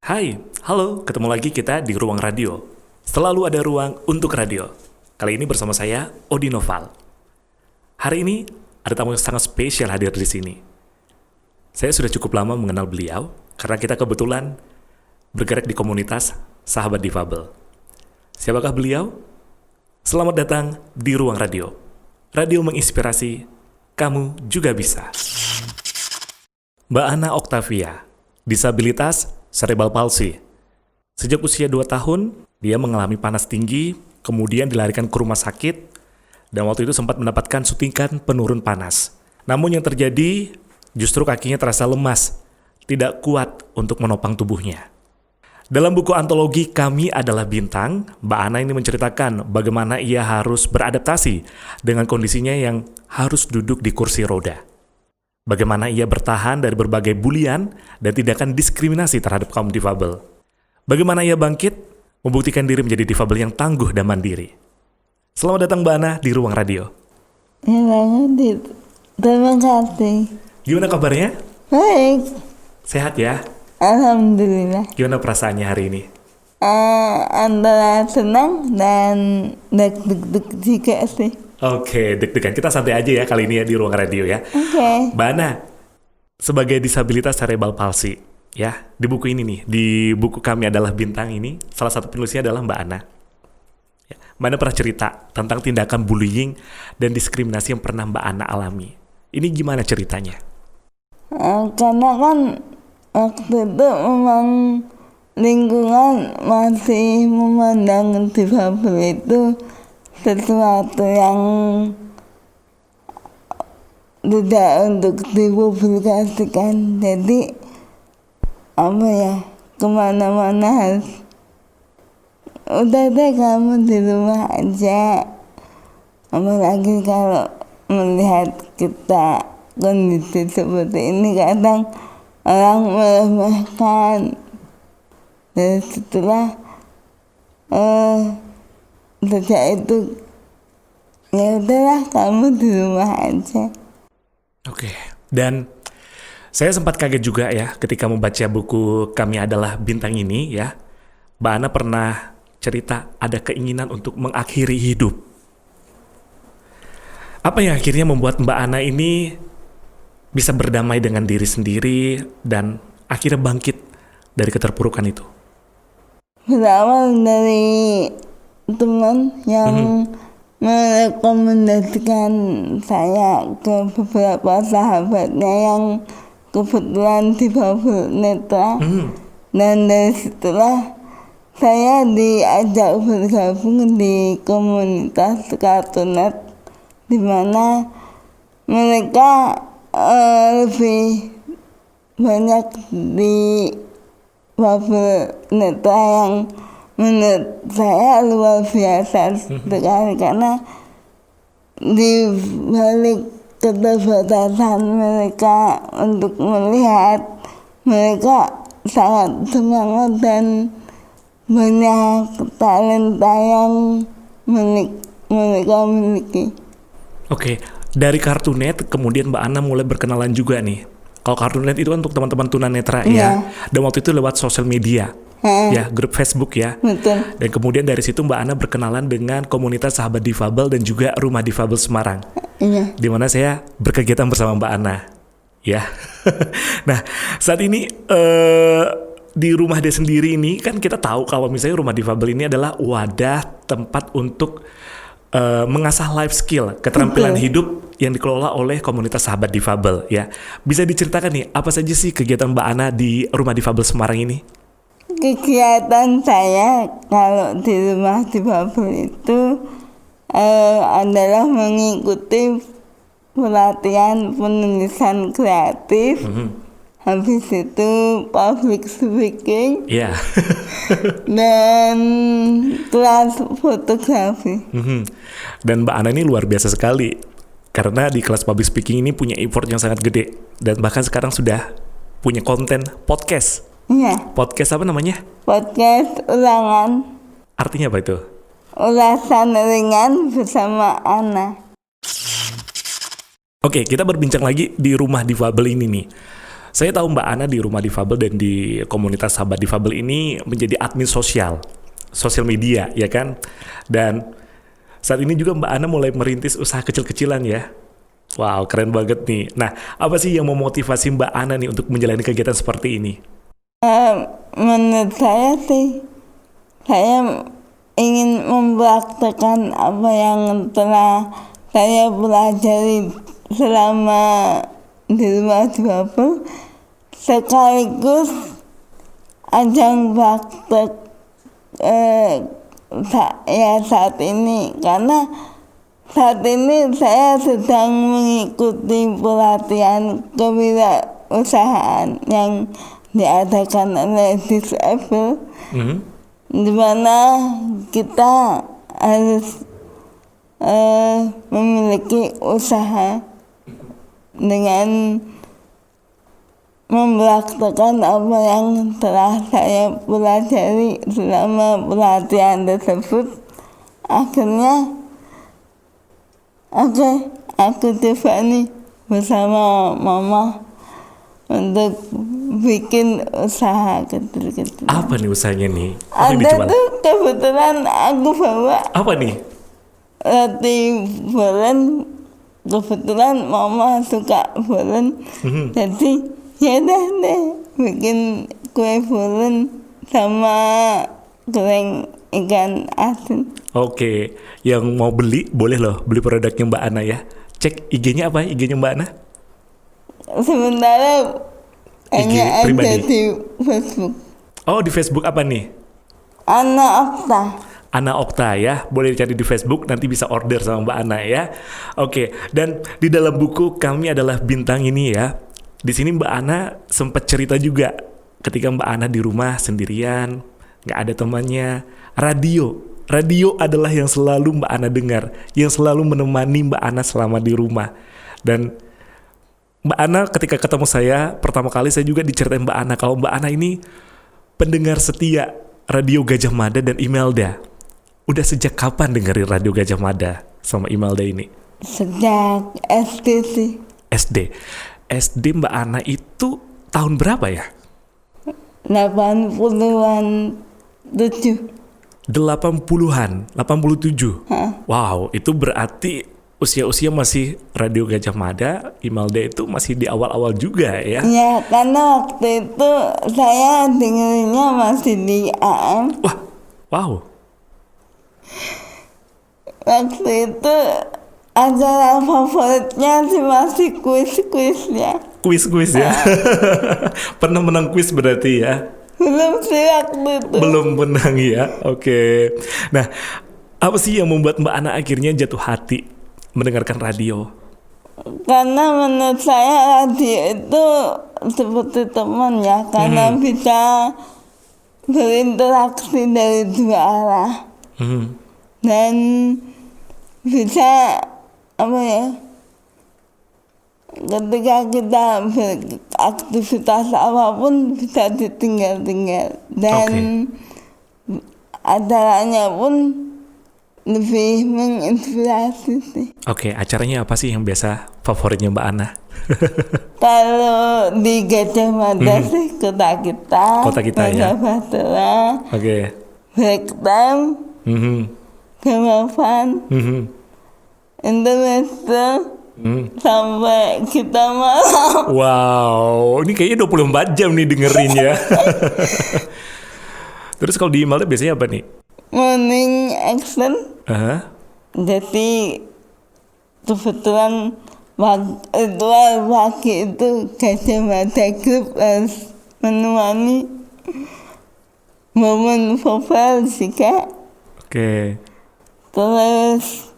Hai, halo, ketemu lagi kita di Ruang Radio. Selalu ada ruang untuk radio. Kali ini bersama saya, Odi Noval. Hari ini, ada tamu yang sangat spesial hadir di sini. Saya sudah cukup lama mengenal beliau, karena kita kebetulan bergerak di komunitas Sahabat Difabel. Siapakah beliau? Selamat datang di Ruang Radio. Radio menginspirasi, kamu juga bisa. Mbak Ana Oktavia, disabilitas cerebral palsy. Sejak usia 2 tahun, dia mengalami panas tinggi, kemudian dilarikan ke rumah sakit, dan waktu itu sempat mendapatkan suntikan penurun panas. Namun yang terjadi, justru kakinya terasa lemas, tidak kuat untuk menopang tubuhnya. Dalam buku antologi Kami Adalah Bintang, Mbak Ana ini menceritakan bagaimana ia harus beradaptasi dengan kondisinya yang harus duduk di kursi roda. Bagaimana ia bertahan dari berbagai bulian dan tindakan diskriminasi terhadap kaum difabel. Bagaimana ia bangkit, membuktikan diri menjadi difabel yang tangguh dan mandiri. Selamat datang Mbak Ana di Ruang Radio. Terima kasih. Gimana kabarnya? Baik, Sehat ya? alhamdulillah. Gimana perasaannya hari ini? Antara senang dan deg-deg juga sih. Oke, deg-degan. Kita santai aja ya kali ini ya di Ruang Radio ya. Oke. Mbak Ana, sebagai disabilitas cerebral palsy, ya, di buku ini nih, di buku Kami Adalah Bintang ini, salah satu penulisnya adalah Mbak Ana. Ya, Mbak Ana pernah cerita tentang tindakan bullying dan diskriminasi yang pernah Mbak Ana alami. Ini gimana ceritanya? Karena kan waktu itu memang lingkungan masih memandang difabel itu sesuatu yang tidak untuk dipublikasikan. Jadi kemana-mana harus udah deh kamu di rumah aja. Apalagi kalau melihat kita kondisi seperti ini, kadang orang meremehkan. Dan setelah sejak itu ya udahlah kamu di rumah aja. Oke, dan saya sempat kaget juga ya ketika membaca buku Kami Adalah Bintang ini ya. Mbak Ana pernah cerita ada keinginan untuk mengakhiri hidup. Apa yang akhirnya membuat Mbak Ana ini bisa berdamai dengan diri sendiri dan akhirnya bangkit dari keterpurukan itu? Berawal dari teman yang merekomendasikan saya ke beberapa sahabatnya yang kebetulan difabel netra. Dan dari situlah saya diajak bergabung di komunitas Kartunet, di mana mereka lebih banyak di difabel netra yang menurut saya luar biasa sekali, karena di balik keterbatasan mereka untuk melihat, mereka sangat semangat dan banyak talenta yang mereka miliki. Oke, dari Kartunet kemudian Mbak Ana mulai berkenalan juga nih. Kalau Kartunet itu kan untuk teman-teman tunanetra ya. Dan waktu itu lewat sosial media. Ya, grup Facebook ya. Betul. Dan kemudian dari situ Mbak Ana berkenalan dengan komunitas Sahabat Difabel dan juga Rumah Difabel Semarang. Iya. Di mana saya berkegiatan bersama Mbak Ana. Ya. Nah, saat ini di rumah dia sendiri ini kan kita tahu kalau misalnya Rumah Difabel ini adalah wadah tempat untuk mengasah life skill, keterampilan hidup yang dikelola oleh komunitas Sahabat Difabel ya. Bisa diceritakan nih apa saja sih kegiatan Mbak Ana di Rumah Difabel Semarang ini? Kegiatan saya kalau di Rumah Difabel itu adalah mengikuti pelatihan penulisan kreatif, habis itu public speaking, dan kelas fotografi. Dan Mbak Ana ini luar biasa sekali, karena di kelas public speaking ini punya effort yang sangat gede, dan bahkan sekarang sudah punya konten podcast. Iya. Podcast apa namanya? Podcast ulangan. Artinya apa itu? Ulasan ringan bersama Ana. Oke, kita berbincang lagi di Rumah Difabel ini nih. Saya tahu Mbak Ana di Rumah Difabel dan di komunitas sahabat difabel ini menjadi admin sosial media, ya kan? Dan saat ini juga Mbak Ana mulai merintis usaha kecil-kecilan ya. Wow, keren banget nih. Nah, apa sih yang memotivasi Mbak Ana nih untuk menjalani kegiatan seperti ini? Menurut saya sih, saya ingin mempraktekkan apa yang telah saya pelajari selama di Rumah Difabel, sekaligus ajang praktek saat ini, karena saat ini saya sedang mengikuti pelatihan kewirausahaan yang diadakan oleh Disable, di mana kita harus memiliki usaha dengan mempraktekkan apa yang telah saya pelajari selama pelatihan tersebut. Akhirnya aku coba nih bersama mama untuk bikin usaha kecil-kecil. Apa nih usahanya nih? Apa yang Ada dijual? tuh kebetulan aku bawa Apa nih? roti bolen. Kebetulan mama suka bolen, jadi ya deh bikin kue bolen sama goreng ikan asin. Oke, yang mau beli boleh loh beli produknya Mbak Ana ya. Cek IG-nya apa? IG-nya Mbak Ana? Sementara hanya ada pribadi. di Facebook. Oh, di Facebook apa nih? Ana Okta. Ana Okta ya, boleh dicari di Facebook, nanti bisa order sama Mbak Ana ya. Oke, dan di dalam buku Kami Adalah Bintang ini ya, di sini Mbak Ana sempat cerita juga ketika Mbak Ana di rumah sendirian, nggak ada temannya, radio adalah yang selalu Mbak Ana dengar, yang selalu menemani Mbak Ana selama di rumah. Dan Mbak Ana ketika ketemu saya pertama kali, saya juga diceritain Mbak Ana kalau Mbak Ana ini pendengar setia Radio Gajah Mada dan Imelda. Udah sejak kapan dengerin Radio Gajah Mada sama Imelda ini? Sejak SD sih. SD Mbak Ana itu tahun berapa ya? 80-an 80-an, 87. Wow, itu berarti usia-usia masih Radio Gajah Mada, Imelda itu masih di awal-awal juga ya? Ya, karena waktu itu saya dengerinnya masih di AM. Wah, wow. Waktu itu acara favoritnya sih masih kuis-kuisnya. Kuis ya? Pernah menang kuis berarti ya? Belum sih waktu itu. Belum menang ya? Oke. Nah, apa sih yang membuat Mbak Ana akhirnya jatuh hati mendengarkan radio? Karena menurut saya radio itu seperti teman ya, karena bisa berinteraksi dari dua arah. Dan bisa apa ya, ketika kita beraktivitas apapun bisa ditinggal-tinggal, dan acaranya pun lebih menginspirasi sih. Oke, acaranya apa sih yang biasa favoritnya Mbak Ana? Kalau di Gajah Mada sih Kota Kita ya. Bahtera, Oke. Break Time, Gamavan, Intermezzo, sampai kita malam. Wow, ini kayaknya 24 jam nih dengerin ya. Terus kalau di Imelda biasanya apa nih? Morning Action. Jadi kebetulan ritual pagi itu Gajah Mada Group harus menemani momen vokal juga. Oke. Terus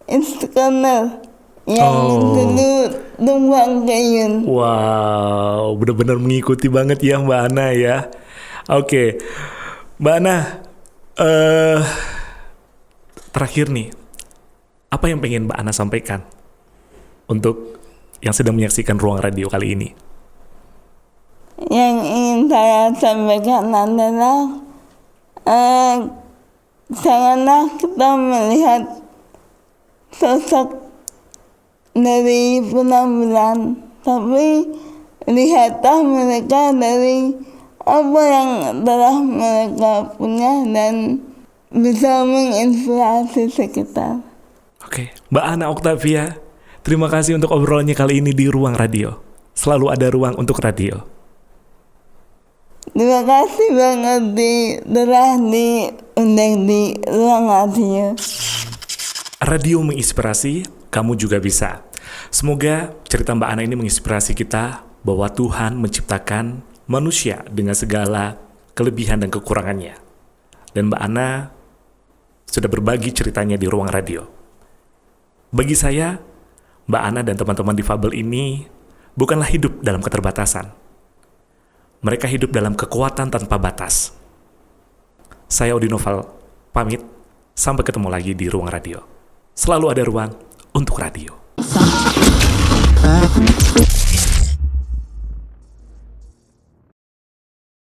Iskandar yang dulu Tumbang Kayun. Wow, benar-benar mengikuti banget ya Mbak Ana ya. Oke, Mbak Ana, terakhir nih, apa yang pengen Mbak Ana sampaikan untuk yang sedang menyaksikan Ruang Radio kali ini? Yang ingin saya sampaikan adalah janganlah kita melihat sosok dari penampilan, tapi lihatlah mereka dari apa yang telah mereka punya dan bisa menginspirasi sekitar. Oke, Mbak Ana Oktavia, terima kasih untuk obrolannya kali ini di Ruang Radio. Selalu ada ruang untuk radio. Terima kasih banget telah diundang di Ruang Radio. Radio menginspirasi, kamu juga bisa. Semoga cerita Mbak Ana ini menginspirasi kita bahwa Tuhan menciptakan manusia dengan segala kelebihan dan kekurangannya. Dan Mbak Ana sudah berbagi ceritanya di Ruang Radio. Bagi saya, Mbak Ana dan teman-teman difabel ini bukanlah hidup dalam keterbatasan. Mereka hidup dalam kekuatan tanpa batas. Saya Odinoval, pamit. Sampai ketemu lagi di Ruang Radio. Selalu ada ruang untuk radio.